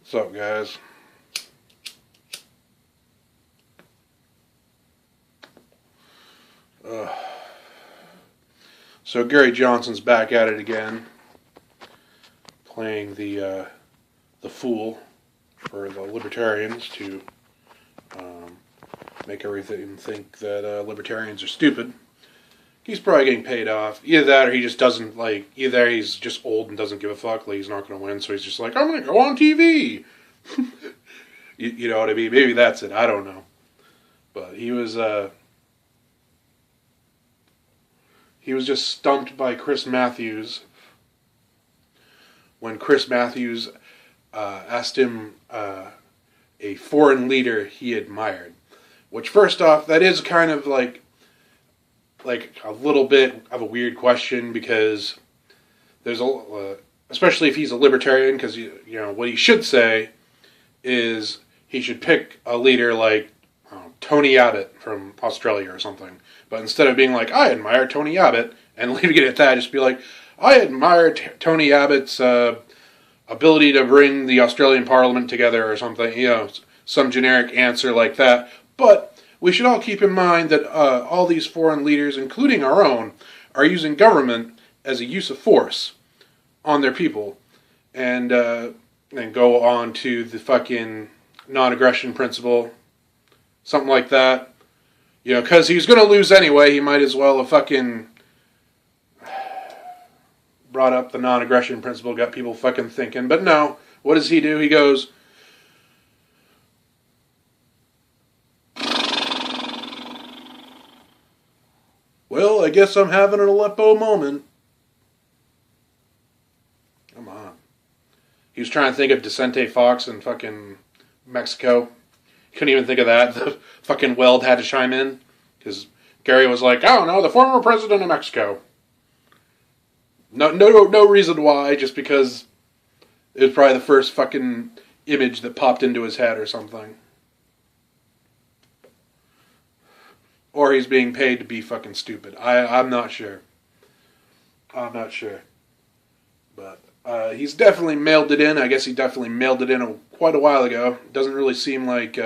What's up, guys? So Gary Johnson's back at it again, playing the fool for the libertarians to make everything think that libertarians are stupid. He's probably getting paid off. Either that, or he just doesn't like. Either he's just old and doesn't give a fuck. Like he's not going to win, so he's just like, I'm going to go on TV. you know what I mean? Maybe that's it. I don't know. But he was just stumped by Chris Mathews when Chris Mathews asked him a foreign leader he admired. Which, first off, that is kind of like a little bit of a weird question, because there's especially if he's a libertarian, because you know what he should say is he should pick a leader like Tony Abbott from Australia or something. But instead of being like, I admire Tony Abbott, and leaving it at that, just be like, I admire Tony Abbott's ability to bring the Australian Parliament together or something, you know, some generic answer like that. But we should all keep in mind that all these foreign leaders, including our own, are using government as a use of force on their people. And go on to the fucking non-aggression principle, something like that. You know, because he was going to lose anyway, he might as well have fucking brought up the non-aggression principle, got people fucking thinking. But no, what does he do? He goes, well, I guess I'm having an Aleppo moment. Come on. He was trying to think of Vicente Fox in fucking Mexico. He couldn't even think of that. The fucking Weld had to chime in, because Gary was like, oh no, the former president of Mexico. No reason why, just because it was probably the first fucking image that popped into his head or something. Or he's being paid to be fucking stupid. I'm not sure. I'm not sure. But he's definitely mailed it in. I guess he definitely mailed it in quite a while ago. Doesn't really seem like...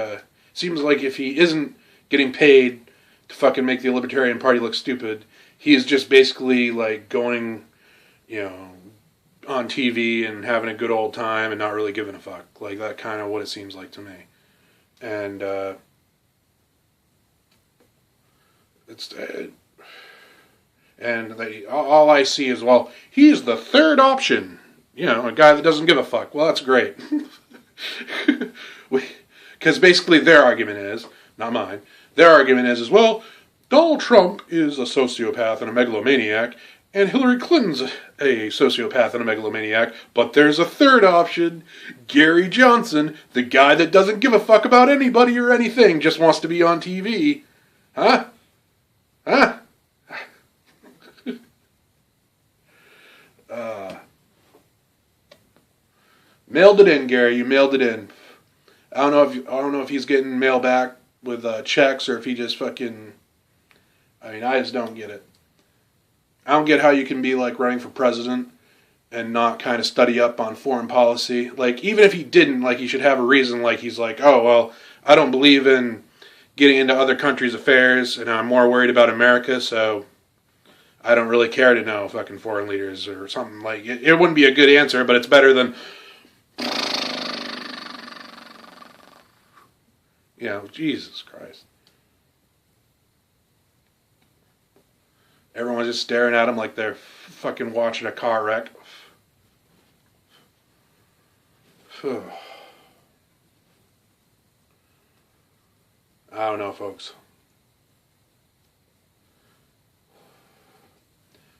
seems like if he isn't getting paid to fucking make the Libertarian Party look stupid, he is just basically like going, you know, on TV and having a good old time and not really giving a fuck. Like, that kind of what it seems like to me. And all I see is, well, he's the third option. You know, a guy that doesn't give a fuck. Well, that's great. Because basically their argument is, not mine, their argument is, well, Donald Trump is a sociopath and a megalomaniac, and Hillary Clinton's a sociopath and a megalomaniac, but there's a third option, Gary Johnson, the guy that doesn't give a fuck about anybody or anything, just wants to be on TV. Huh? Huh? Mailed it in, Gary. You mailed it in. I don't know if he's getting mail back with checks, or if he just fucking... I mean, I just don't get it. I don't get how you can be like running for president and not kind of study up on foreign policy. Like, even if he didn't, like, he should have a reason. Like, he's like, oh, well, I don't believe in getting into other countries' affairs, and I'm more worried about America, so I don't really care to know fucking foreign leaders or something. Like, it wouldn't be a good answer, but it's better than... You know, Jesus Christ. Everyone's just staring at him like they're fucking watching a car wreck. I don't know, folks.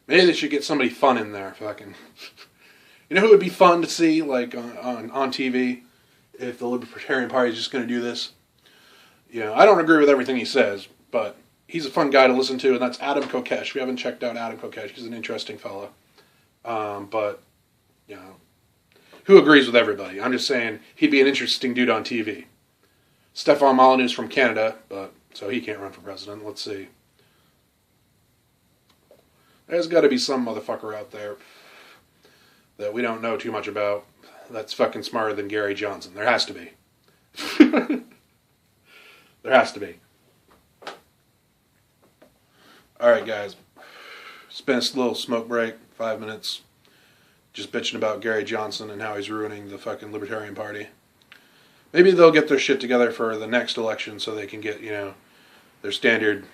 Maybe they should get somebody fun in there. Fucking. You know who would be fun to see, like, on TV, if the Libertarian Party is just going to do this? You know, I don't agree with everything he says, but he's a fun guy to listen to, and that's Adam Kokesh. We haven't checked out Adam Kokesh. He's an interesting fellow. But, you know, who agrees with everybody? I'm just saying he'd be an interesting dude on TV. Stefan Molyneux's from Canada, but so he can't run for president. Let's see. There's got to be some motherfucker out there that we don't know too much about that's fucking smarter than Gary Johnson. There has to be. There has to be. Alright, guys. Spent a little smoke break, 5 minutes, just bitching about Gary Johnson and how he's ruining the fucking Libertarian Party. Maybe they'll get their shit together for the next election so they can get, their standard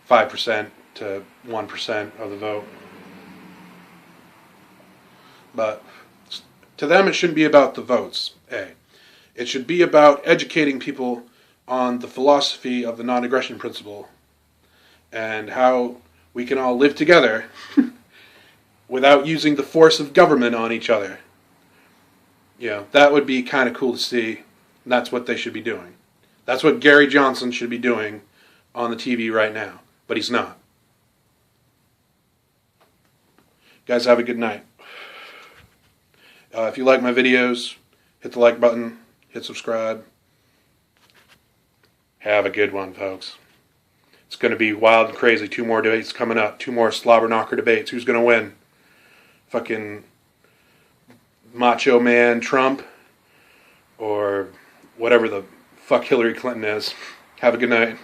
5% to 1% of the vote. But to them, it shouldn't be about the votes, A. It should be about educating people on the philosophy of the non-aggression principle and how we can all live together without using the force of government on each other. That would be kind of cool to see, and that's what they should be doing. That's what Gary Johnson should be doing on the TV right now, but he's not. Guys, have a good night. If you like my videos, hit the like button, hit subscribe. Have a good one, folks. It's going to be wild and crazy. 2 more debates coming up. 2 more slobber knocker debates. Who's going to win? Fucking Macho Man Trump or whatever the fuck Hillary Clinton is. Have a good night.